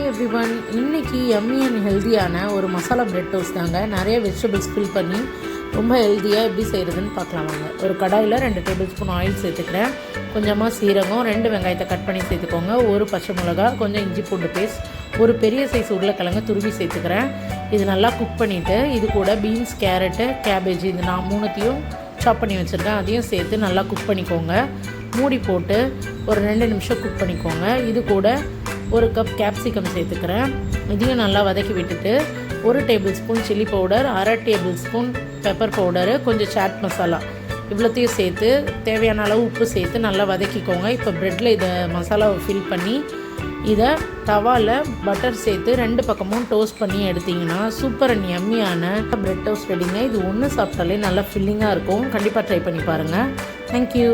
Hi everyone, இன்றைக்கி yummy and ஹெல்த்தியான ஒரு மசாலா பிரெட் டோஸ்ட் தாங்க. நிறைய வெஜிடபிள்ஸ் ஃபில் பண்ணி ரொம்ப ஹெல்த்தியாக எப்படி செய்கிறதுன்னு பார்க்கலாம் வாங்க. ஒரு கடாயில் 2 டேபிள் ஸ்பூன் ஆயில் சேர்த்துக்கிறேன். கொஞ்சமாக சீரகம், 2 வெங்காயத்தை கட் பண்ணி சேர்த்துக்கோங்க. ஒரு பச்சை மிளகா, கொஞ்சம் இஞ்சி பூண்டு பேஸ்ட், ஒரு பெரிய சைஸ் உருளைக்கிழங்கு துருவி சேர்த்துக்கிறேன். இது நல்லா குக் பண்ணிவிட்டு இது கூட பீன்ஸ், கேரட்டு, கேபேஜ் இது நான் 3த்தையும் சாப் பண்ணி வச்சுருக்கேன். அதையும் சேர்த்து நல்லா குக் பண்ணிக்கோங்க. மூடி போட்டு ஒரு 2 நிமிஷம் குக் பண்ணிக்கோங்க. இது கூட ஒரு கப் கேப்சிகம் சேர்த்துக்கிறேன். இதையும் நல்லா வதக்கி விட்டுட்டு 1 table spoon chilli powder, 1/2 table spoon pepper powder, கொஞ்சம் சாட் மசாலா இவ்வளோத்தையும் சேர்த்து தேவையான அளவு உப்பு சேர்த்து நல்லா வதக்கிக்கோங்க. இப்போ ப்ரெட்டில் இதை மசாலாவை ஃபில் பண்ணி இதை தவாவில் பட்டர் சேர்த்து 2 பக்கமும் டோஸ்ட் பண்ணி எடுத்திங்கன்னா சூப்பர் அண்ட் யம்மியான ப்ரெட் டோஸ்ட் ரெடிங்க. இது ஒன்று சாப்பிட்டாலே நல்லா ஃபில்லிங்காக இருக்கும். கண்டிப்பாக ட்ரை பண்ணி பாருங்கள். தேங்க்யூ.